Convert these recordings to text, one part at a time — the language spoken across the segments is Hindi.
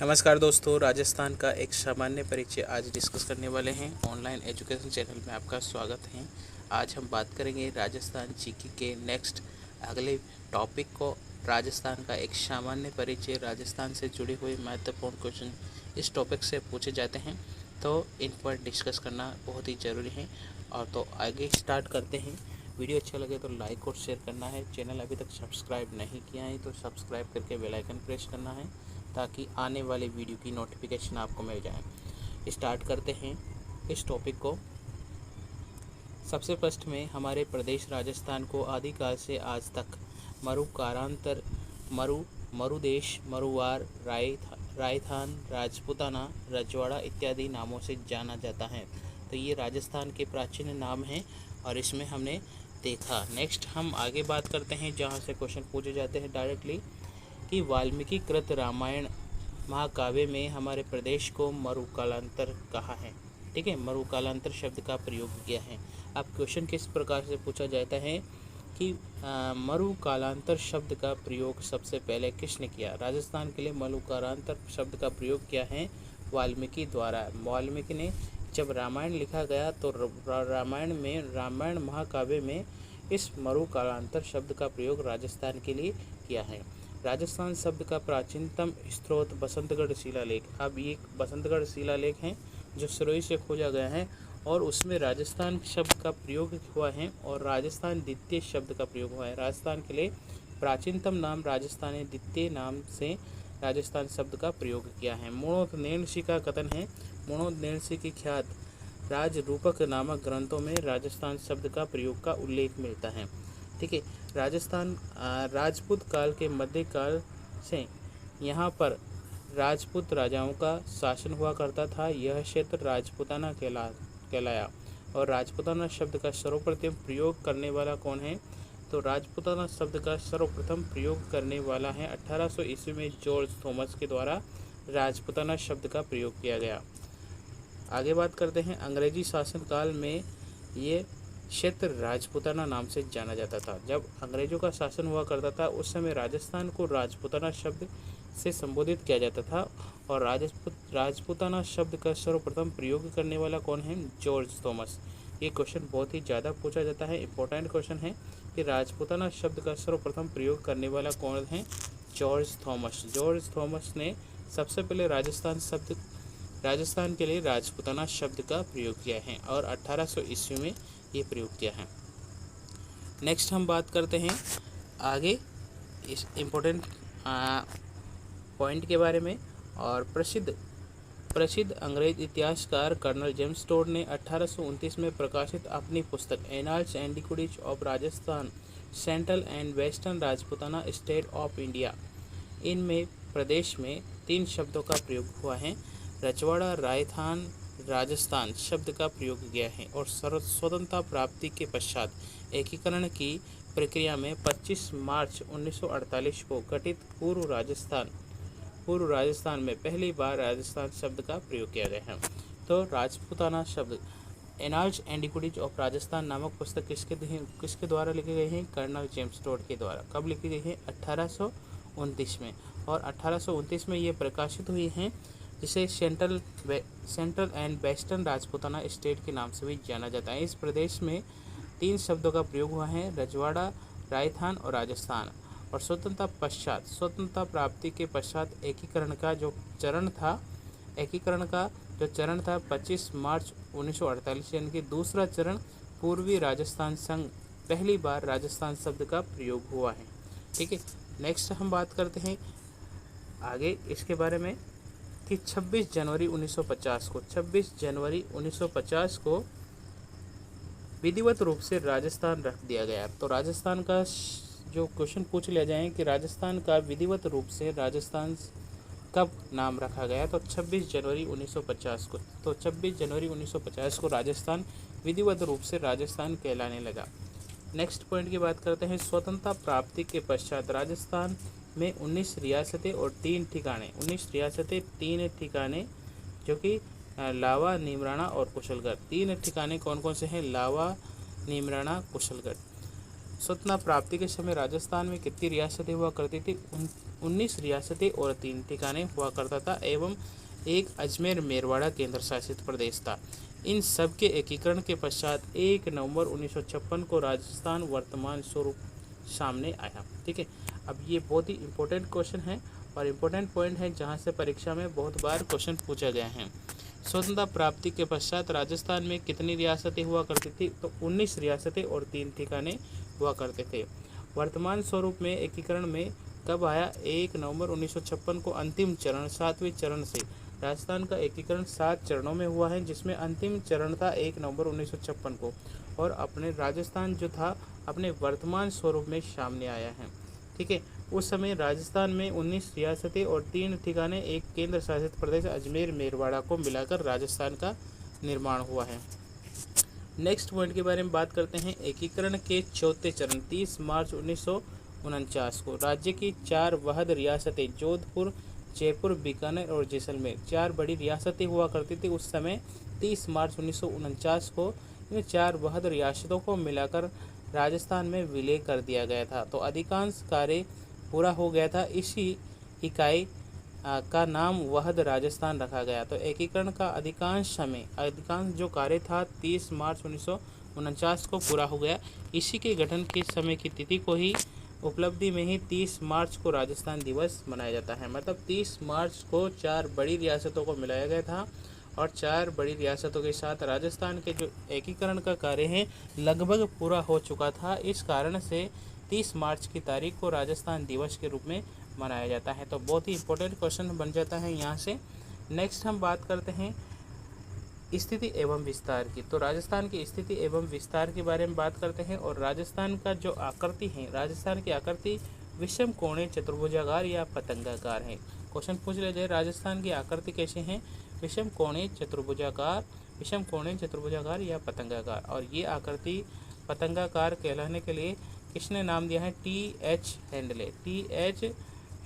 नमस्कार दोस्तों, राजस्थान का एक सामान्य परिचय आज डिस्कस करने वाले हैं। ऑनलाइन एजुकेशन चैनल में आपका स्वागत है। आज हम बात करेंगे राजस्थान जीके के नेक्स्ट अगले टॉपिक को। राजस्थान का एक सामान्य परिचय, राजस्थान से जुड़े हुए महत्वपूर्ण क्वेश्चन इस टॉपिक से पूछे जाते हैं, तो इन पर डिस्कस करना बहुत ही ज़रूरी है। और तो आगे स्टार्ट करते हैं। वीडियो अच्छा लगे तो लाइक और शेयर करना है। चैनल अभी तक सब्सक्राइब नहीं किया है तो सब्सक्राइब करके बेल आइकन प्रेस करना है, ताकि आने वाले वीडियो की नोटिफिकेशन आपको मिल जाए। स्टार्ट करते हैं इस टॉपिक को। सबसे फर्स्ट में हमारे प्रदेश राजस्थान को आदिकाल से आज तक मरुकारांतर, मरुदेश, मरुवार, रायथान, राजपूताना, रजवाड़ा इत्यादि नामों से जाना जाता है। तो ये राजस्थान के प्राचीन नाम हैं और इसमें हमने देखा। नेक्स्ट हम आगे बात करते हैं, जहाँ से क्वेश्चन पूछे जाते हैं डायरेक्टली कि वाल्मीकि कृत रामायण महाकाव्य में हमारे प्रदेश को मरुकालांतर कहा है। ठीक है, मरुकालांतर शब्द का प्रयोग किया है। अब क्वेश्चन किस प्रकार से पूछा जाता है कि मरुकालांतर शब्द का प्रयोग सबसे पहले किसने किया। राजस्थान के लिए मरुकालांतर शब्द का प्रयोग किया है वाल्मीकि द्वारा। वाल्मीकि ने जब रामायण लिखा गया तो रामायण महाकाव्य में इस मरुकालांतर शब्द का प्रयोग राजस्थान के लिए किया है। राजस्थान शब्द का प्राचीनतम स्रोत बसंतगढ़ शिलालेख। अब ये बसंतगढ़ शिलालेख है जो सिरोही से खोजा गया है और उसमें राजस्थान शब्द का प्रयोग हुआ है और राजस्थान द्वितीय शब्द का प्रयोग हुआ है। राजस्थान के लिए प्राचीनतम नाम राजस्थानी द्वितीय नाम से राजस्थान शब्द का प्रयोग किया है। मोणोदनेसी का कथन है, मोणोदनेसी की ख्यात राजरूपक नामक ग्रंथों में राजस्थान शब्द का प्रयोग का उल्लेख मिलता है। ठीक है, राजस्थान राजपूत काल के मध्यकाल से यहाँ पर राजपूत राजाओं का शासन हुआ करता था। यह क्षेत्र राजपूताना कहलाया और राजपूताना शब्द का सर्वप्रथम प्रयोग करने वाला कौन है, तो राजपूताना शब्द का सर्वप्रथम प्रयोग करने वाला है 1800 ईस्वी में जॉर्ज थॉमस के द्वारा राजपूताना शब्द का प्रयोग किया गया। आगे बात करते हैं, अंग्रेजी शासन काल में ये क्षेत्र राजपूताना नाम से जाना जाता था। जब अंग्रेजों का शासन हुआ करता था उस समय राजस्थान को राजपूताना शब्द से संबोधित किया जाता था और राजपूताना शब्द का सर्वप्रथम प्रयोग करने वाला कौन है, जॉर्ज थॉमस। ये क्वेश्चन बहुत ही ज़्यादा पूछा जाता है, इंपॉर्टेंट क्वेश्चन है कि राजपूताना शब्द का सर्वप्रथम प्रयोग करने वाला कौन है, जॉर्ज थॉमस। जॉर्ज थॉमस ने सबसे पहले राजस्थान के लिए राजपूताना शब्द का प्रयोग किया है और 1800 ईस्वी में ये प्रयोग किया है। नेक्स्ट हम बात करते हैं आगे इस इम्पोर्टेंट पॉइंट के बारे में। और प्रसिद्ध अंग्रेज इतिहासकार कर्नल जेम्स टोड ने 1829 में प्रकाशित अपनी पुस्तक annals and antiquities of Rajasthan, central and western Rajputana state of India, इनमें प्रदेश में 3 शब्दों का प्रयोग हुआ है। रजवाड़ा, रायथान, राजस्थान शब्द का प्रयोग किया है और स्वतंत्रता प्राप्ति के पश्चात एकीकरण की प्रक्रिया में 25 मार्च 1948 को गठित पूर्व राजस्थान में पहली बार राजस्थान शब्द का प्रयोग किया गया है। तो राजपूताना शब्द annals and antiquities of Rajasthan नामक पुस्तक किसके द्वारा लिखी गई है, कर्नल जेम्स टोड के द्वारा। कब लिखी गई है, 1829 में। और 1829 में ये प्रकाशित हुई हैं, जिसे central and western Rajputana state के नाम से भी जाना जाता है। इस प्रदेश में 3 शब्दों का प्रयोग हुआ है, रजवाड़ा, रायथान और राजस्थान। और स्वतंत्रता प्राप्ति के पश्चात एकीकरण का जो चरण था 25 मार्च 1948, यानी कि दूसरा चरण पूर्वी राजस्थान संघ, पहली बार राजस्थान शब्द का प्रयोग हुआ है। ठीक है, नेक्स्ट हम बात करते हैं आगे इसके बारे में कि 26 जनवरी 1950 को विधिवत रूप से राजस्थान रख दिया गया। तो राजस्थान का जो क्वेश्चन पूछ लिया जाए कि राजस्थान का विधिवत रूप से राजस्थान कब नाम रखा गया, तो 26 जनवरी 1950 को। तो 26 जनवरी 1950 को राजस्थान विधिवत रूप से राजस्थान कहलाने लगा। नेक्स्ट पॉइंट की बात करते हैं, स्वतंत्रता प्राप्ति के पश्चात राजस्थान में 19 रियासतें और 3 ठिकाने जो कि लावा, नीमराणा और कुशलगढ़। 3 ठिकाने कौन कौन से हैं, लावा, नीमराणा, कुशलगढ़। स्वतंत्रता प्राप्ति के समय राजस्थान में कितनी रियासतें हुआ करती थी, 19 रियासतें और 3 ठिकाने हुआ करता था एवं एक अजमेर मेरवाड़ा केंद्र शासित प्रदेश था। इन सब के एकीकरण के पश्चात 1 नवंबर 1956 को राजस्थान वर्तमान स्वरूप सामने आया। ठीक है, अब ये बहुत ही इम्पोर्टेंट क्वेश्चन है और इम्पोर्टेंट पॉइंट है जहाँ से परीक्षा में बहुत बार क्वेश्चन पूछा गया है। स्वतंत्रता प्राप्ति के पश्चात राजस्थान में कितनी रियासतें हुआ करती थी? तो 19 रियासतें और 3 ठिकाने हुआ करते थे। वर्तमान स्वरूप में एकीकरण में कब आया? 1 नवंबर 1956 को अंतिम चरण 7वें चरण से राजस्थान का एकीकरण 7 चरणों में हुआ है, जिसमें अंतिम चरण था 1 नवंबर 1956 को और अपने राजस्थान जो था अपने वर्तमान स्वरूप में सामने आया है। ठीक है, उस समय राजस्थान में 19 रियासतें और 3 ठिकाने एक केंद्र शासित प्रदेश अजमेर मेरवाड़ा को मिलाकर राजस्थान का निर्माण हुआ है। नेक्स्ट पॉइंट के बारे में बात करते हैं। एकीकरण के चौथे चरण 30 मार्च 1949 को राज्य की 4 वहद रियासतें जोधपुर, जयपुर, बीकानेर और जैसलमेर 4 बड़ी रियासतें हुआ करती थी। उस समय 30 मार्च 1949 को इन 4 वहद रियासतों को मिलाकर राजस्थान में विलय कर दिया गया था। तो अधिकांश कार्य पूरा हो गया था। इसी इकाई का नाम वहद राजस्थान रखा गया। तो एकीकरण का अधिकांश जो कार्य था 30 मार्च 1949 को पूरा हो गया। इसी के गठन के समय की तिथि को ही उपलब्धि में ही 30 मार्च को राजस्थान दिवस मनाया जाता है। मतलब 30 मार्च को 4 बड़ी रियासतों को मिलाया गया था और 4 बड़ी रियासतों के साथ राजस्थान के जो एकीकरण का कार्य है लगभग पूरा हो चुका था। इस कारण से 30 मार्च की तारीख को राजस्थान दिवस के रूप में मनाया जाता है। तो बहुत ही इंपॉर्टेंट क्वेश्चन बन जाता है यहाँ से। नेक्स्ट हम बात करते हैं स्थिति एवं विस्तार की। तो राजस्थान की स्थिति एवं विस्तार के बारे में बात करते हैं और राजस्थान का जो आकृति है, राजस्थान की आकृति विषम कोणीय चतुर्भुजाकार या पतंगाकार है। क्वेश्चन पूछ लिया जाए राजस्थान की आकृति कैसे है? विषम कोणीय चतुर्भुजाकार या पतंगाकार। और ये आकृति पतंगाकार कहलाने के लिए किसने नाम दिया है? टी.एच.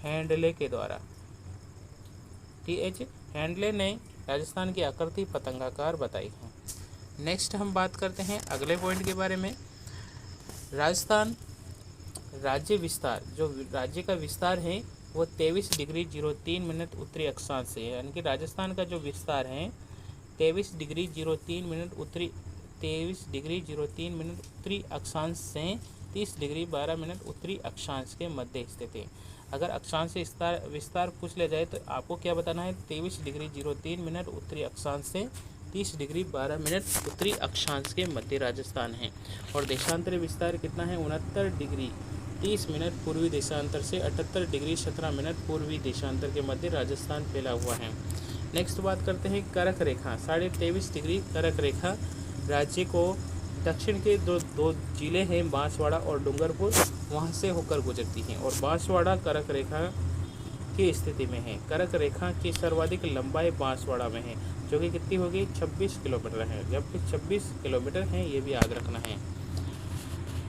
हैंडले के द्वारा। टी.एच. हैंडले ने राजस्थान की आकृति पतंगाकार बताई है। नेक्स्ट हम बात करते हैं अगले पॉइंट के बारे में। राजस्थान राज्य विस्तार, जो राज्य का विस्तार है वो 23 डिग्री 03 मिनट उत्तरी अक्षांश से है। यानी कि राजस्थान का जो विस्तार है 23 डिग्री 03 मिनट उत्तरी अक्षांश से 30 डिग्री 12 मिनट उत्तरी अक्षांश के मध्य स्थित है। अगर अक्षांश से विस्तार पूछ लिया जाए तो आपको क्या बताना है? 23 डिग्री 03 मिनट उत्तरी अक्षांश से 30 डिग्री 12 मिनट उत्तरी अक्षांश के मध्य राजस्थान है। और देशांतरी विस्तार कितना है? 69 डिग्री 30 मिनट पूर्वी देशांतर से 78 डिग्री 17 मिनट पूर्वी देशांतर के मध्य राजस्थान फैला हुआ है। नेक्स्ट बात करते हैं कर्क रेखा। 23.5 डिग्री कर्क रेखा राज्य को दक्षिण के दो जिले हैं बांसवाड़ा और डूंगरपुर, वहां से होकर गुजरती हैं और बांसवाड़ा कर्क रेखा की स्थिति में है। कर्क रेखा की सर्वाधिक लंबाई बांसवाड़ा में है, जो कि कितनी होगी? 26 किलोमीटर है। जबकि 26 किलोमीटर है, ये भी याद रखना है।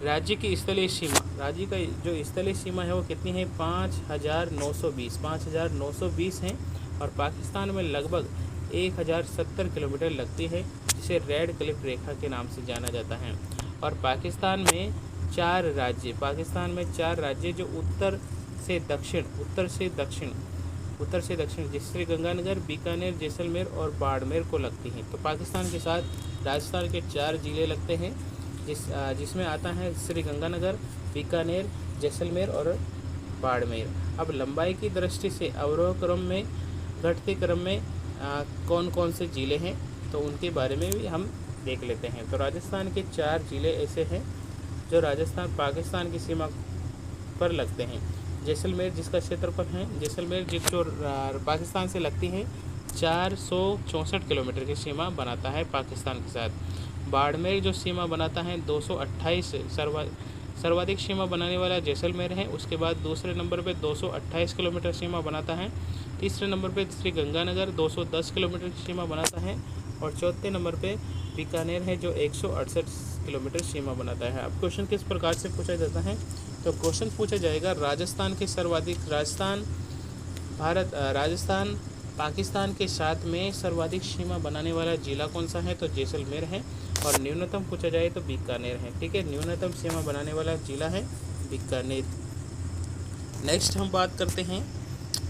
राज्य की स्थलीय सीमा, राज्य का जो स्थलीय सीमा है वो कितनी है? 5,920 है और पाकिस्तान में लगभग 1,070 किलोमीटर लगती है, जिसे रेड क्लिफ रेखा के नाम से जाना जाता है। और पाकिस्तान में 4 राज्य जो उत्तर से दक्षिण जिससे गंगानगर, बीकानेर, जैसलमेर और बाड़मेर को लगती हैं। तो पाकिस्तान के साथ राजस्थान के 4 जिले लगते हैं, जिसमें आता है श्री गंगानगर, बीकानेर, जैसलमेर और बाड़मेर। अब लंबाई की दृष्टि से अवरोह क्रम में, घटते क्रम में कौन कौन से जिले हैं तो उनके बारे में भी हम देख लेते हैं। तो राजस्थान के 4 जिले ऐसे हैं जो राजस्थान पाकिस्तान की सीमा पर लगते हैं। जैसलमेर जिसका क्षेत्रफल है, जैसलमेर जो पाकिस्तान से लगती है 464 किलोमीटर की सीमा बनाता है पाकिस्तान के साथ। बाड़मेर जो सीमा बनाता है 228, सर्वाधिक सीमा बनाने वाला जैसलमेर है। उसके बाद दूसरे नंबर पे 228 किलोमीटर सीमा बनाता है। तीसरे नंबर पे श्री गंगानगर 210 किलोमीटर की सीमा बनाता है और चौथे नंबर पे बीकानेर है जो 168 किलोमीटर सीमा बनाता है। अब क्वेश्चन किस प्रकार से पूछा जाता है? तो क्वेश्चन पूछा जाएगा राजस्थान पाकिस्तान के साथ में सर्वाधिक सीमा बनाने वाला जिला कौन सा है? तो जैसलमेर है। और न्यूनतम पूछा जाए तो बीकानेर है। ठीक है, न्यूनतम सीमा बनाने वाला जिला है बीकानेर। नेक्स्ट हम बात करते हैं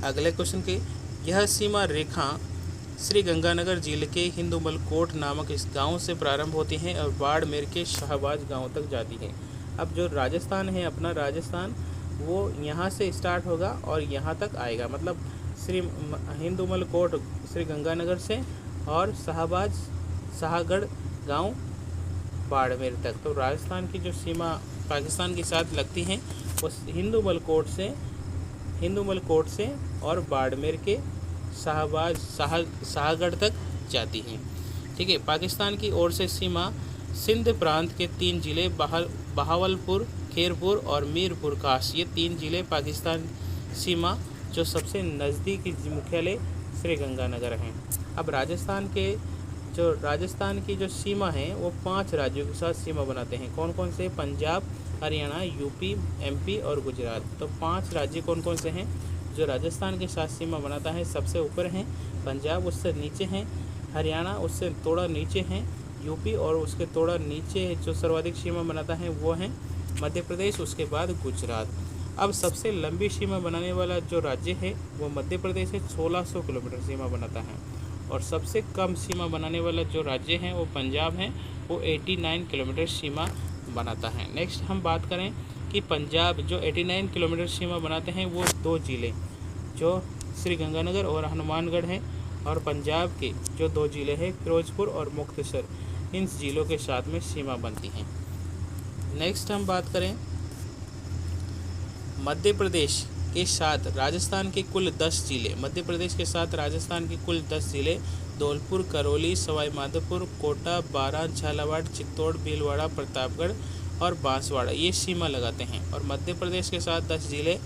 अगले क्वेश्चन की। यह सीमा रेखा श्री गंगानगर जिले के हिंदुमलकोट नामक इस गांव से प्रारंभ होती है और बाड़मेर के शाहबाज गांव तक जाती है। अब जो राजस्थान है, अपना राजस्थान, वो यहाँ से स्टार्ट होगा और यहाँ तक आएगा, मतलब श्री हिंदुमलकोट श्री गंगानगर से और शाहगढ़ गांव बाड़मेर तक। तो राजस्थान की जो सीमा पाकिस्तान के साथ लगती है वो हिंदुमलकोट से और बाड़मेर के शाहगढ़ तक जाती है। ठीक है। पाकिस्तान की ओर से सीमा सिंध प्रांत के 3 जिले बहावलपुर, खैरपुर और मीरपुर खास, ये 3 जिले पाकिस्तान सीमा जो सबसे नज़दीकी मुख्यालय श्री गंगानगर हैं। अब राजस्थान की जो सीमा है वो 5 राज्यों के साथ सीमा बनाते हैं। कौन कौन से? पंजाब, हरियाणा, यूपी, एमपी और गुजरात। तो 5 राज्य कौन कौन से हैं जो राजस्थान के साथ सीमा बनाता है? सबसे ऊपर हैं पंजाब, उससे नीचे हैं हरियाणा, उससे थोड़ा नीचे हैं यूपी और उसके थोड़ा नीचे जो सर्वाधिक सीमा बनाता है वो है मध्य प्रदेश, उसके बाद गुजरात। अब सबसे लंबी सीमा बनाने वाला जो राज्य है वो मध्य प्रदेश है, 1600 किलोमीटर सीमा बनाता है। और सबसे कम सीमा बनाने वाला जो राज्य है वो पंजाब है, वो 89 किलोमीटर सीमा बनाता है। नेक्स्ट हम बात करें कि पंजाब जो 89 किलोमीटर सीमा बनाते हैं वो 2 जिले जो श्री गंगानगर और हनुमानगढ़ हैं, और पंजाब के जो 2 जिले हैं फिरोजपुर और मुक्तसर, इन जिलों के साथ में सीमा बनती हैं। नेक्स्ट हम बात करें मध्य प्रदेश के साथ राजस्थान के कुल 10 जिले। मध्य प्रदेश के साथ राजस्थान के कुल 10 जिले धौलपुर, करौली, सवाई माधोपुर, कोटा, बारां, झालावाड़, चित्तौड़, भीलवाड़ा, प्रतापगढ़ और बांसवाड़ा, ये सीमा लगाते हैं। और मध्य प्रदेश के साथ 10 जिले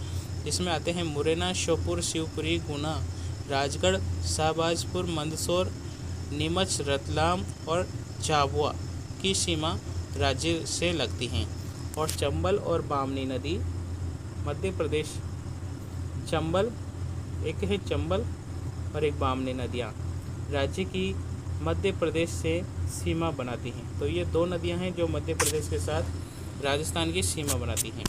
जिसमें आते हैं मुरैना, श्योपुर, शिवपुरी, गुना, राजगढ़, शाहबाजपुर, मंदसौर, नीमच, रतलाम और झाबुआ की सीमा राज्य से लगती हैं। और चंबल और बामनी नदी मध्य प्रदेश, एक है चंबल और एक बामनी नदियाँ राज्य की मध्य प्रदेश से सीमा बनाती हैं। तो ये 2 नदियाँ हैं जो मध्य प्रदेश के साथ राजस्थान की सीमा बनाती हैं।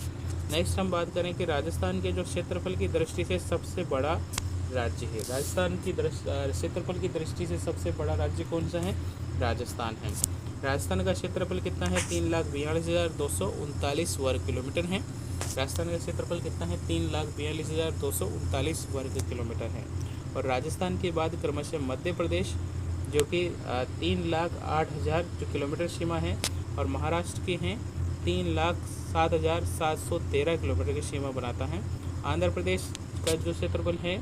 नेक्स्ट हम बात करें कि राजस्थान के जो क्षेत्रफल की दृष्टि से सबसे बड़ा राज्य है। राजस्थान की क्षेत्रफल की दृष्टि से सबसे बड़ा राज्य कौन सा है? राजस्थान है। राजस्थान का क्षेत्रफल कितना है? 3,42,239 वर्ग किलोमीटर है। राजस्थान का क्षेत्रफल कितना है? 3,42,239 वर्ग किलोमीटर है। और राजस्थान के बाद क्रमशः मध्य प्रदेश जो कि 3,08,000 जो किलोमीटर सीमा है, और महाराष्ट्र की हैं 3,07,713 किलोमीटर की सीमा बनाता है। आंध्र प्रदेश का जो क्षेत्रफल है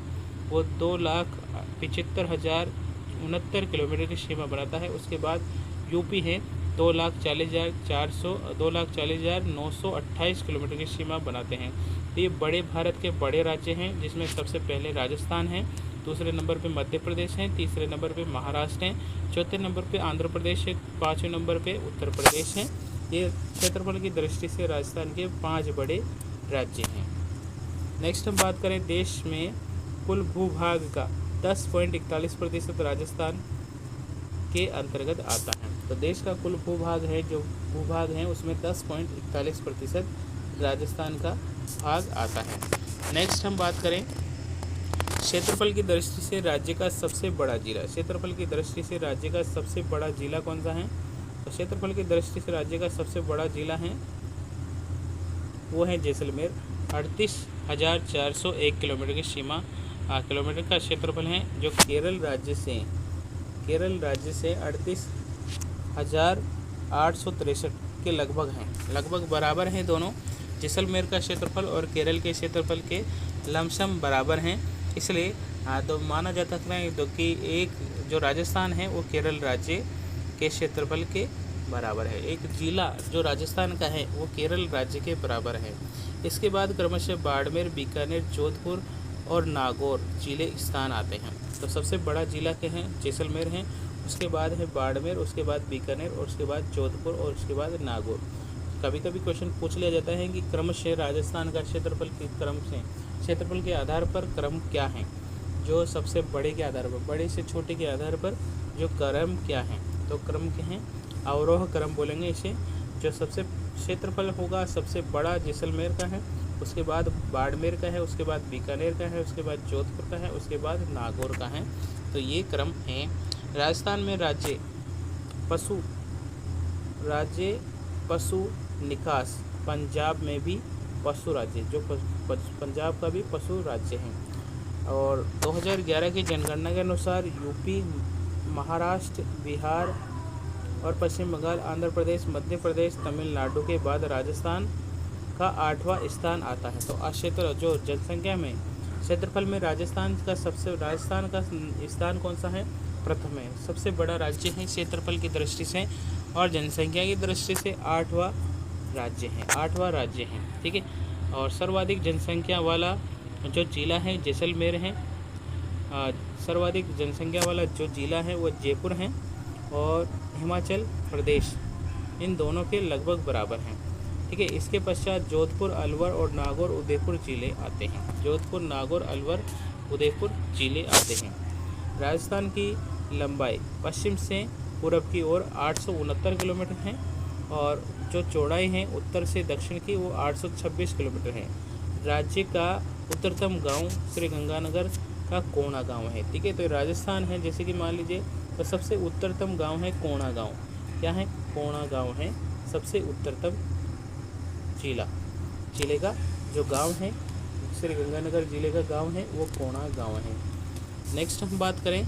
वो 2,75,069 किलोमीटर की सीमा बनाता है। उसके बाद यूपी है 2,40,928 किलोमीटर की सीमा बनाते हैं। तो ये बड़े भारत के बड़े राज्य हैं जिसमें सबसे पहले राजस्थान है, दूसरे नंबर पे मध्य प्रदेश है, तीसरे नंबर पे महाराष्ट्र है, चौथे नंबर पे आंध्र प्रदेश है, 5वें नंबर पे उत्तर प्रदेश है। ये क्षेत्रफल की दृष्टि से राजस्थान के 5 बड़े राज्य हैं। नेक्स्ट हम बात करें देश में कुल भूभाग का 10.41% राजस्थान के अंतर्गत आता है। तो देश का कुल भूभाग है उसमें 10.41% राजस्थान का भाग आता है। नेक्स्ट हम बात करें क्षेत्रफल की दृष्टि से राज्य का सबसे बड़ा जिला। क्षेत्रफल की दृष्टि से राज्य का सबसे बड़ा जिला कौन सा है? तो क्षेत्रफल की दृष्टि से राज्य का सबसे बड़ा जिला है वो है जैसलमेर। 38,401 किलोमीटर की किलोमीटर का क्षेत्रफल है, जो केरल राज्य से 38,863 के लगभग बराबर हैं दोनों। जैसलमेर का क्षेत्रफल और केरल के क्षेत्रफल के लमसम बराबर हैं, इसलिए तो माना जाता है कि एक जो राजस्थान है वो केरल राज्य के क्षेत्रफल के बराबर है। एक जिला जो राजस्थान का है वो केरल राज्य के बराबर है। इसके बाद क्रमशः बाड़मेर, बीकानेर, जोधपुर और नागौर जिले स्थान आते हैं। तो सबसे बड़ा जिला के हैं जैसलमेर हैं, उसके बाद है बाड़मेर, उसके बाद बीकानेर और उसके बाद जोधपुर और उसके बाद नागौर। कभी कभी क्वेश्चन पूछ लिया जाता है कि क्रमशः राजस्थान का क्षेत्रफल के क्रम से क्षेत्रफल के आधार पर क्रम क्या है, जो सबसे बड़े के आधार पर, बड़े से छोटे के आधार पर जो क्रम क्या है। तो क्रम क्या है? अवरोह क्रम बोलेंगे इसे। जो सबसे क्षेत्रफल होगा सबसे बड़ा जैसलमेर का है, उसके बाद बाड़मेर का है, उसके बाद बीकानेर का है, उसके बाद जोधपुर का है, उसके बाद नागौर का है। तो ये क्रम है। राजस्थान में पशु राज्य पशु निकास, पंजाब में भी पशु राज्य, जो पंजाब का भी पशु राज्य है। और 2011 की जनगणना के अनुसार यूपी, महाराष्ट्र, बिहार और पश्चिम बंगाल, आंध्र प्रदेश, मध्य प्रदेश, तमिलनाडु के बाद राजस्थान का 8वां स्थान आता है। तो क्षेत्र जो जनसंख्या में, क्षेत्रफल में राजस्थान का स्थान कौन सा है? प्रथम है। सबसे बड़ा राज्य है क्षेत्रफल की दृष्टि से, और जनसंख्या की दृष्टि से 8वां राज्य है। ठीक है। और सर्वाधिक जनसंख्या वाला जो जिला है जैसलमेर है। सर्वाधिक जनसंख्या वाला जो जिला है वो जयपुर है, और हिमाचल प्रदेश इन दोनों के लगभग बराबर हैं। ठीक है। इसके पश्चात जोधपुर, अलवर और नागौर, उदयपुर जिले आते हैं। जोधपुर, नागौर, अलवर, उदयपुर जिले आते हैं। राजस्थान की लंबाई पश्चिम से पूरब की ओर 869 किलोमीटर है, और जो चौड़ाई है उत्तर से दक्षिण की वो 826 किलोमीटर है। राज्य का उत्तरतम गांव श्री गंगानगर का कोणा गांव है। ठीक है। तो राजस्थान है, जैसे कि मान लीजिए, तो सबसे उत्तरतम गांव है कोणा गांव। क्या है? कोणा गांव है सबसे उत्तरतम जिले का जो गांव है, श्री गंगानगर जिले का गांव है वो कोणा गांव है। नेक्स्ट हम बात करें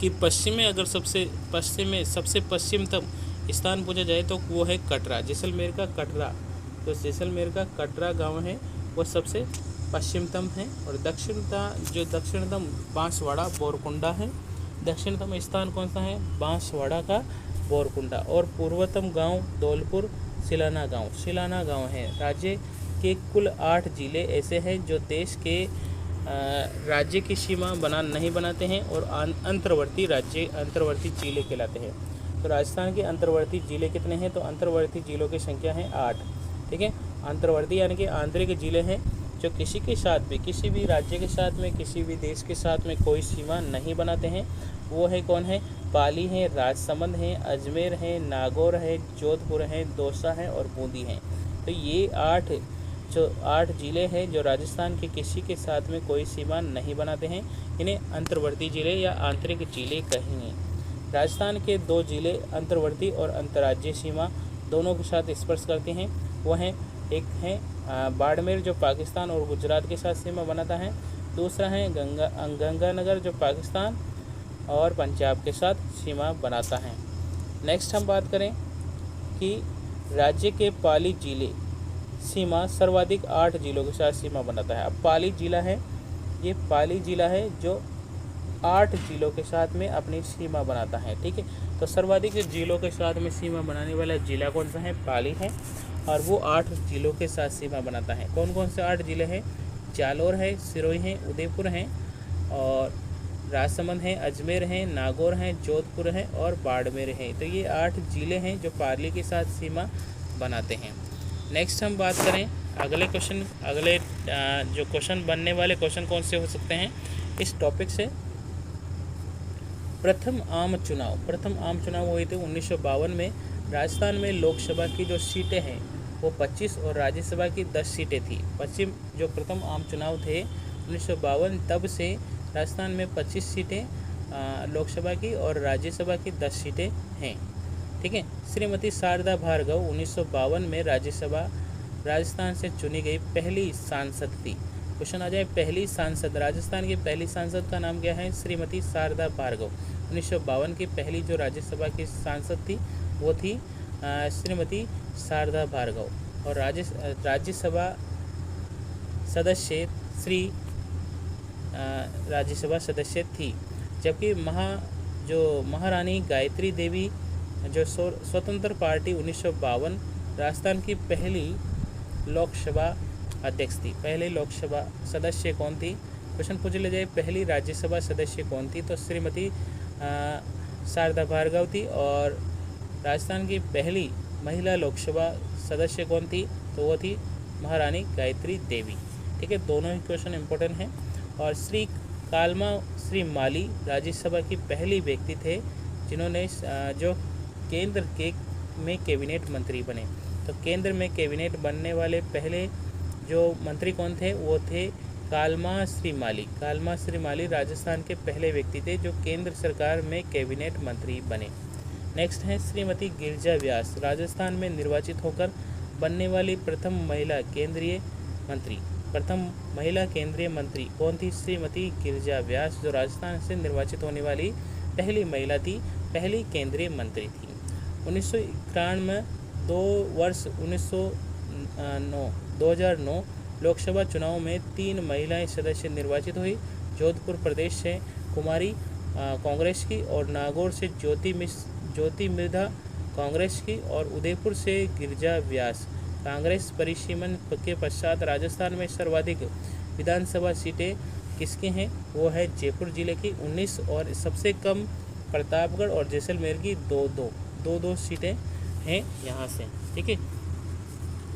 कि पश्चिम में अगर सबसे पश्चिमतम स्थान पूछा जाए तो वो है कटरा, जैसलमेर का कटरा। तो जैसलमेर का कटरा गांव है वो सबसे पश्चिमतम है। और दक्षिणतम बांसवाड़ा, बोरकुंडा है। दक्षिणतम स्थान कौन सा है? बांसवाड़ा का बोरकुंडा। और पूर्वतम गांव धौलपुर, सिलाना गांव है। राज्य के कुल 8 जिले ऐसे हैं जो देश के राज्य की सीमा नहीं बनाते हैं, और अंतर्वर्ती जिले कहलाते हैं। तो राजस्थान के अंतर्वर्ती जिले कितने हैं? तो अंतर्वर्ती जिलों की संख्या है 8। ठीक है। अंतर्वर्ती यानी कि आंतरिक जिले हैं जो किसी भी राज्य के साथ में, किसी भी देश के साथ में कोई सीमा नहीं बनाते हैं। वो है कौन है? पाली है, राजसमंद है, अजमेर है, नागौर है, जोधपुर है, दौसा है और बूंदी है। तो ये 8 जिले हैं जो राजस्थान के किसी के साथ में कोई सीमा नहीं बनाते हैं। इन्हें अंतर्वर्ती जिले या आंतरिक जिले कहेंगे। राजस्थान के 2 जिले अंतर्वर्ती और अंतर्राज्यीय सीमा दोनों के साथ स्पर्श करते हैं। वो हैं, एक है बाड़मेर जो पाकिस्तान और गुजरात के साथ सीमा बनाता है। दूसरा है गंगानगर जो पाकिस्तान और पंजाब के साथ सीमा बनाता है। नेक्स्ट हम बात करें कि राज्य के पाली जिले सीमा सर्वाधिक 8 जिलों के साथ सीमा बनाता है। अब पाली जिला है जो 8 जिलों के साथ में अपनी सीमा बनाता है। ठीक है। तो सर्वाधिक जिलों के साथ में सीमा बनाने वाला जिला कौन सा है? पाली है, और वो 8 जिलों के साथ सीमा बनाता है। कौन कौन से 8 जिले हैं? जालोर है, सिरोही है, उदयपुर है, और राजसमंद है, अजमेर है, नागौर है, जोधपुर है और बाड़मेर है। तो ये 8 जिले हैं जो पाली के साथ सीमा बनाते हैं। नेक्स्ट हम बात करें अगले जो क्वेश्चन बनने वाले क्वेश्चन कौन से हो सकते हैं इस टॉपिक से। प्रथम आम चुनाव हुए थे 1952 में। राजस्थान में लोकसभा की जो सीटें हैं वो 25 और राज्यसभा की 10 सीटें थी। जो प्रथम आम चुनाव थे 1952, तब से राजस्थान में 25 सीटें लोकसभा की और राज्यसभा की 10 सीटें हैं। ठीक है। श्रीमती शारदा भार्गव 1952 में राजस्थान से चुनी गई पहली सांसद थी। क्वेश्चन आ जाए, पहली सांसद, राजस्थान की पहली सांसद का नाम क्या है? श्रीमती शारदा भार्गव। 1952 की पहली जो राज्यसभा की सांसद थी वो थी श्रीमती शारदा भार्गव। और राज्यसभा सदस्य थी। जबकि महारानी गायत्री देवी जो स्वतंत्र पार्टी 1952 राजस्थान की पहली लोकसभा अध्यक्ष थी। पहले लोकसभा सदस्य कौन थी? क्वेश्चन पूछ ले जाए, पहली राज्यसभा सदस्य कौन थी? तो श्रीमती शारदा भार्गव थी। और राजस्थान की पहली महिला लोकसभा सदस्य कौन थी? तो वो थी महारानी गायत्री देवी। ठीक है। दोनों ही क्वेश्चन इंपॉर्टेंट हैं। और श्री माली राज्यसभा की पहली व्यक्ति थे जिन्होंने जो केंद्र में कैबिनेट मंत्री बने। तो केंद्र में कैबिनेट बनने वाले पहले जो मंत्री कौन थे, वो थे कालमा श्रीमाली। कालमा श्रीमाली राजस्थान के पहले व्यक्ति थे जो केंद्र सरकार में कैबिनेट मंत्री बने। नेक्स्ट है श्रीमती गिरिजा व्यास, राजस्थान में निर्वाचित होकर बनने वाली प्रथम महिला केंद्रीय मंत्री कौन थी? श्रीमती गिरिजा व्यास, जो राजस्थान से निर्वाचित होने वाली पहली महिला थी, पहली केंद्रीय मंत्री थी। 1991 2009 लोकसभा चुनाव में 3 महिलाएं सदस्य निर्वाचित हुई। जोधपुर प्रदेश से कुमारी कांग्रेस की, और नागौर से ज्योति मिर्धा कांग्रेस की, और उदयपुर से गिरिजा व्यास कांग्रेस। परिसीमन के पश्चात राजस्थान में सर्वाधिक विधानसभा सीटें किसकी हैं? वो है जयपुर जिले की 19, और सबसे कम प्रतापगढ़ और जैसलमेर की 2 सीटें हैं यहाँ से। ठीक है,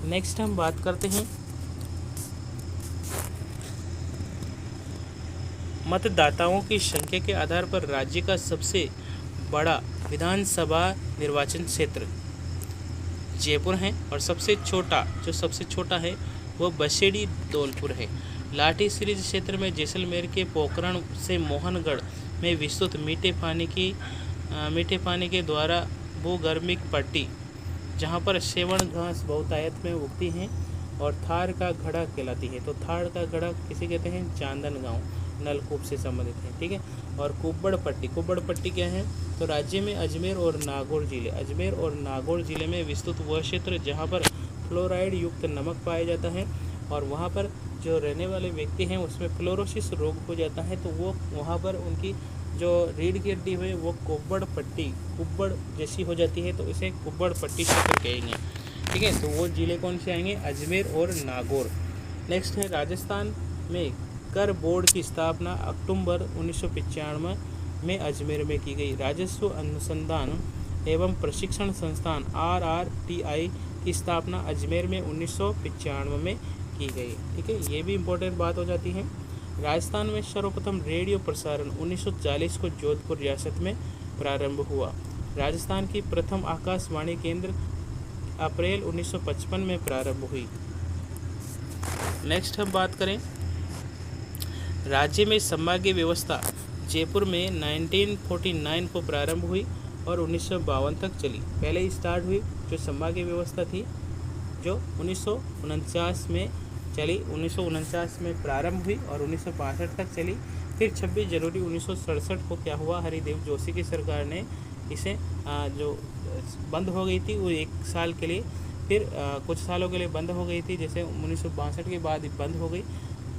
नेक्स्ट हम बात करते हैं मतदाताओं की संख्या के आधार पर राज्य का सबसे बड़ा विधानसभा निर्वाचन क्षेत्र जयपुर है, और सबसे छोटा है वो बसेड़ी धौलपुर है। लाठी सीरीज क्षेत्र में जैसलमेर के पोखरण से मोहनगढ़ में विस्तृत मीठे पानी के द्वारा भूगर्भिक पट्टी, जहाँ पर सेवण घास बहुतायत में उगती हैं और थार का घड़ा कहलाती है। तो थार का घड़ा किसे कहते हैं? चांदन गांव नलकूप से संबंधित है। ठीक है, और कुब्बड़ पट्टी क्या है? तो राज्य में अजमेर और नागौर जिले में विस्तृत वह क्षेत्र जहाँ पर फ्लोराइड युक्त नमक पाया जाता है, और वहाँ पर जो रहने वाले व्यक्ति हैं उसमें फ्लोरोसिस रोग हो जाता है, तो वो वहाँ पर उनकी जो रीढ़ की हड्डी है वो कुब्बड़ जैसी हो जाती है, तो इसे कुब्बड़ पट्टी क्षेत्र कहेंगे। ठीक है, तो वो जिले कौन से आएंगे? अजमेर और नागौर। नेक्स्ट है राजस्थान में कर बोर्ड की स्थापना अक्टूबर 1995 में अजमेर में की गई। राजस्व अनुसंधान एवं प्रशिक्षण संस्थान RRTI की स्थापना अजमेर में 1995 में की गई। ठीक है, ये भी इम्पोर्टेंट बात हो जाती है। राजस्थान में सर्वप्रथम रेडियो प्रसारण 1940 को जोधपुर रियासत में प्रारंभ हुआ। राजस्थान की प्रथम आकाशवाणी केंद्र अप्रैल 1955 में प्रारंभ हुई। नेक्स्ट हम बात करें राज्य में संभागीय व्यवस्था जयपुर में 1949 को प्रारंभ हुई और 1952 तक चली। पहले स्टार्ट हुई जो संभागीय व्यवस्था थी, जो 1949 में चली, 1949 में प्रारंभ हुई और 1962 तक चली। फिर 26 जनवरी 1967 को क्या हुआ? हरिदेव जोशी की सरकार ने इसे जो बंद हो गई थी वो 1 साल के लिए, फिर कुछ सालों के लिए बंद हो गई थी, जैसे 1962 के बाद बंद हो गई,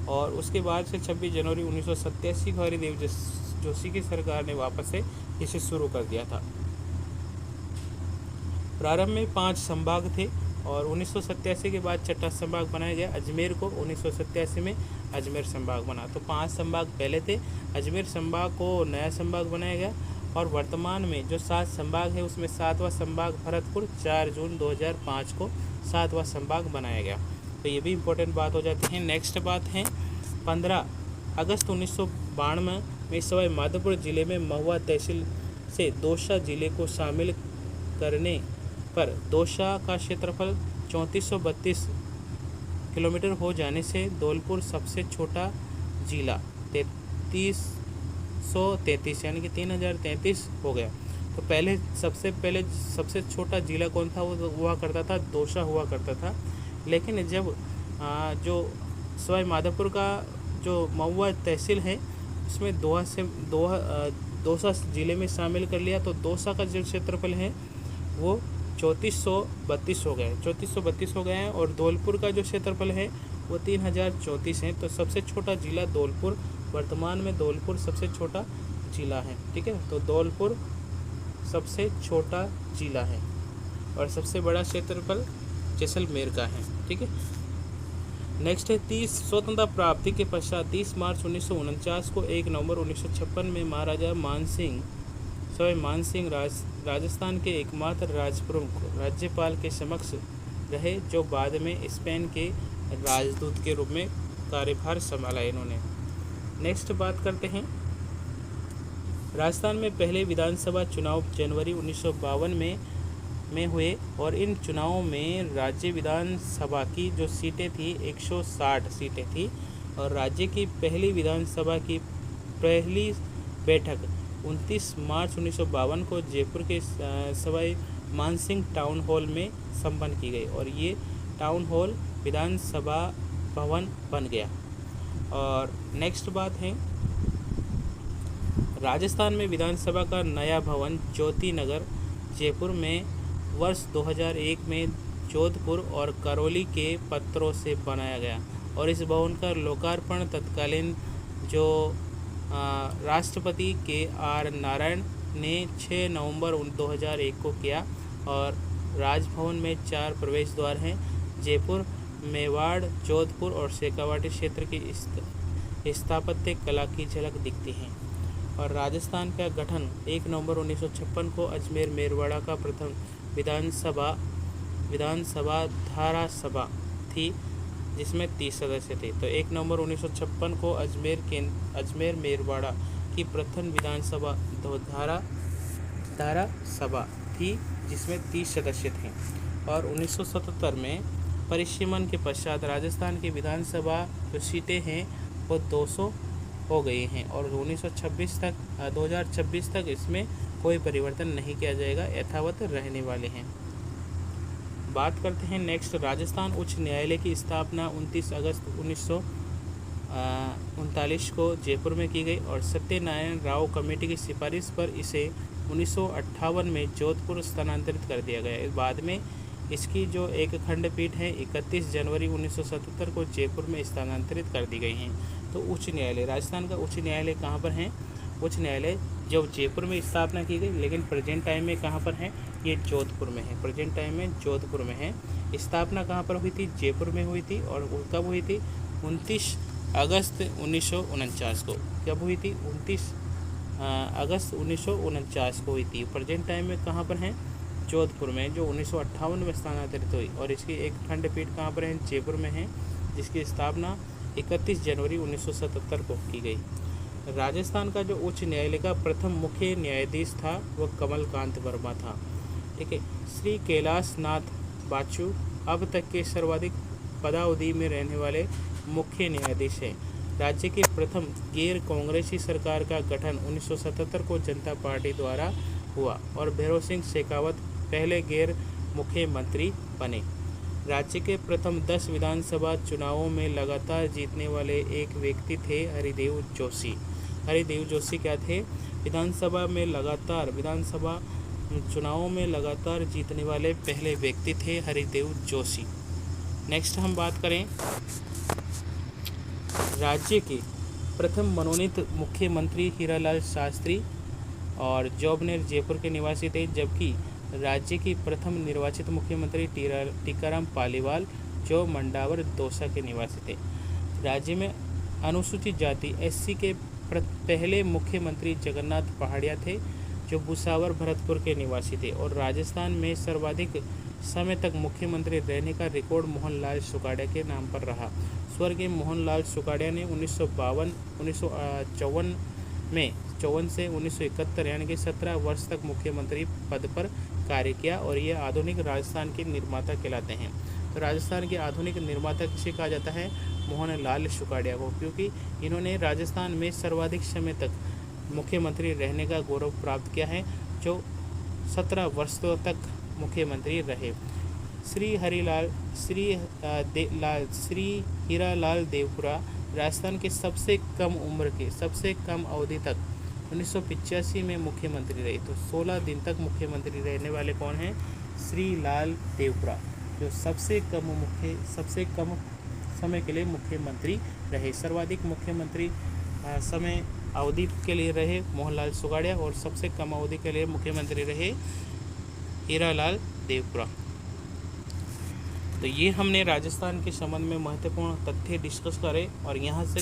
और उसके बाद से 26 जनवरी 1987 को हरिदेव जोशी की सरकार ने वापस से इसे शुरू कर दिया था। प्रारंभ में 5 संभाग थे और 1987 के बाद 6ठा संभाग बनाया गया। अजमेर को 1987 में अजमेर संभाग बना। तो 5 संभाग पहले थे, अजमेर संभाग को नया संभाग बनाया गया, और वर्तमान में जो 7 संभाग है उसमें 7वां संभाग भरतपुर 4 जून 2005 को 7वां संभाग बनाया गया। तो ये भी इम्पोर्टेंट बात हो जाती है। नेक्स्ट बात है 15 अगस्त 1992 में सवाई माधोपुर जिले में महुआ तहसील से दौसा जिले को शामिल करने पर दौसा का क्षेत्रफल 3432 किलोमीटर हो जाने से धौलपुर सबसे छोटा जिला 3333 यानी कि 3033 हो गया। तो सबसे छोटा जिला कौन था? वो हुआ करता था दौसा हुआ करता था। लेकिन जब जो सवाई माधोपुर का जो महुआ तहसील है उसमें दौसा जिले में शामिल कर लिया, तो दौसा का जो क्षेत्रफल है वो 3432 हो गए 3432 हो गए हैं, और धौलपुर का जो क्षेत्रफल है वो 3034 है। तो सबसे छोटा जिला धौलपुर, वर्तमान में धौलपुर सबसे छोटा जिला है। ठीक है, तो धौलपुर सबसे छोटा जिला है और सबसे बड़ा क्षेत्रफल जैसलमेर का है। ठीक है, नेक्स्ट है 30 स्वतंत्रता प्राप्ति के पश्चात 30 मार्च 1949 को 1 नवंबर 1956 में महाराजा मानसिंह राजस्थान के एकमात्र राजप्रमुख राज्यपाल के समक्ष रहे, जो बाद में स्पेन के राजदूत के रूप में कार्यभार संभाला इन्होंने। नेक्स्ट बात करते हैं राजस्थान में पहले विधानसभा चुनाव जनवरी 1952 में में हुए और इन चुनावों में राज्य विधानसभा की जो सीटें थी 160 सीटें थी और राज्य की पहली विधानसभा की पहली बैठक 29 मार्च 1952 को जयपुर के सवाई मानसिंह टाउन हॉल में संपन्न की गई और ये टाउन हॉल विधानसभा भवन बन गया। और नेक्स्ट बात है, राजस्थान में विधानसभा का नया भवन ज्योति नगर जयपुर में वर्ष 2001 में जोधपुर और करौली के पत्थरों से बनाया गया और इस भवन का लोकार्पण तत्कालीन जो राष्ट्रपति KR नारायण ने 6 नवंबर 2001 को किया। और राजभवन में 4 प्रवेश द्वार हैं। जयपुर, मेवाड़, जोधपुर और शेखावाटी क्षेत्र की स्थापत्य कला की झलक दिखती है। और राजस्थान का गठन 1 नवंबर 1956 को अजमेर मेरवाड़ा का प्रथम विधानसभा धारा सभा थी जिसमें 30 सदस्य थे। तो 1 नवंबर 1956 को अजमेर मेरवाड़ा की प्रथम विधानसभा धारा सभा थी जिसमें 30 सदस्य थे। और 1977 में परिसीमन के पश्चात राजस्थान की विधानसभा जो सीटें हैं वो 200 हो गई हैं और 2026 तक इसमें कोई परिवर्तन नहीं किया जाएगा, यथावत रहने वाले हैं। बात करते हैं नेक्स्ट, राजस्थान उच्च न्यायालय की स्थापना 29 अगस्त 1939 को जयपुर में की गई और सत्यनारायण राव कमेटी की सिफारिश पर इसे 1958 में जोधपुर स्थानांतरित कर दिया गया। बाद में इसकी जो एक खंडपीठ है 31 जनवरी 1977 को जयपुर में स्थानांतरित कर दी गई हैं। तो उच्च न्यायालय, राजस्थान का उच्च न्यायालय कहाँ पर है? उच्च न्यायालय जब जयपुर में स्थापना की गई, लेकिन प्रेजेंट टाइम में कहाँ पर है? ये जोधपुर में है। प्रेजेंट टाइम में जोधपुर में है। स्थापना कहाँ पर हुई थी? जयपुर में हुई थी। और कब हुई थी? 29 अगस्त 1949 को। कब हुई थी? 29 अगस्त 1949 को हुई थी। प्रेजेंट टाइम में कहाँ पर है? जोधपुर में, जो 1958 में स्थानांतरित हुई। और इसकी एक खंडपीठ कहाँ पर है? जयपुर में है, जिसकी स्थापना 31 जनवरी 1977 को की गई। राजस्थान का जो उच्च न्यायालय का प्रथम मुख्य न्यायाधीश था वह कमलकांत वर्मा था। ठीक है। श्री कैलाश नाथ बाचू अब तक के सर्वाधिक पदावधि में रहने वाले मुख्य न्यायाधीश हैं। राज्य की प्रथम गैर कांग्रेसी सरकार का गठन 1977 को जनता पार्टी द्वारा हुआ और भैरव सिंह शेखावत पहले गैर मुख्यमंत्री बने। राज्य के प्रथम 10 विधानसभा चुनावों में लगातार जीतने वाले एक व्यक्ति थे हरिदेव जोशी। हरिदेव जोशी क्या थे? विधानसभा चुनावों में लगातार जीतने वाले पहले व्यक्ति थे हरिदेव जोशी। नेक्स्ट हम बात करें, राज्य के प्रथम मनोनीत मुख्यमंत्री हीरालाल शास्त्री और जोबनेर जयपुर के निवासी थे, जबकि राज्य की प्रथम निर्वाचित मुख्यमंत्री टीकाराम पालीवाल जो मंडावर दौसा के निवासी थे। राज्य में अनुसूचित जाति SC के पहले मुख्यमंत्री जगन्नाथ पहाड़िया थे जो भुसावर भरतपुर के निवासी थे। और राजस्थान में सर्वाधिक समय तक मुख्यमंत्री रहने का रिकॉर्ड मोहनलाल सुखाड़िया के नाम पर रहा। स्वर्गीय मोहनलाल सुखाड़िया ने 1954 से 1971 यानी कि 17 वर्ष तक मुख्यमंत्री पद पर कार्य किया और ये आधुनिक राजस्थान के निर्माता कहलाते हैं। तो राजस्थान के आधुनिक निर्माता किसे कहा जाता है? मोहनलाल सुखाड़िया को, क्योंकि इन्होंने राजस्थान में सर्वाधिक समय तक मुख्यमंत्री रहने का गौरव प्राप्त किया है, जो 17 वर्षों तक मुख्यमंत्री रहे। श्री हीरालाल देवपुरा राजस्थान के सबसे कम अवधि तक 1985 में मुख्यमंत्री रहे। तो 16 दिन तक मुख्यमंत्री रहने वाले कौन हैं? श्री लाल देवपुरा, जो सबसे कम समय के लिए मुख्यमंत्री रहे। सर्वाधिक मुख्यमंत्री समय अवधि के लिए रहे मोहनलाल सुखाड़िया और सबसे कम अवधि के लिए मुख्यमंत्री रहे हीरालाल देवपुरा। तो ये हमने राजस्थान के संबंध में महत्वपूर्ण तथ्य डिस्कस करे और यहाँ से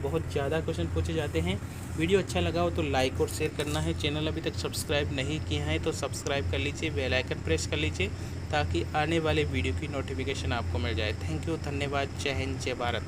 बहुत ज़्यादा क्वेश्चन पूछे जाते हैं। वीडियो अच्छा लगा हो तो लाइक और शेयर करना है। चैनल अभी तक सब्सक्राइब नहीं किया है तो सब्सक्राइब कर लीजिए, बेल आइकन प्रेस कर लीजिए ताकि आने वाले वीडियो की नोटिफिकेशन आपको मिल जाए। थैंक यू, धन्यवाद। जय हिंद, जय भारत।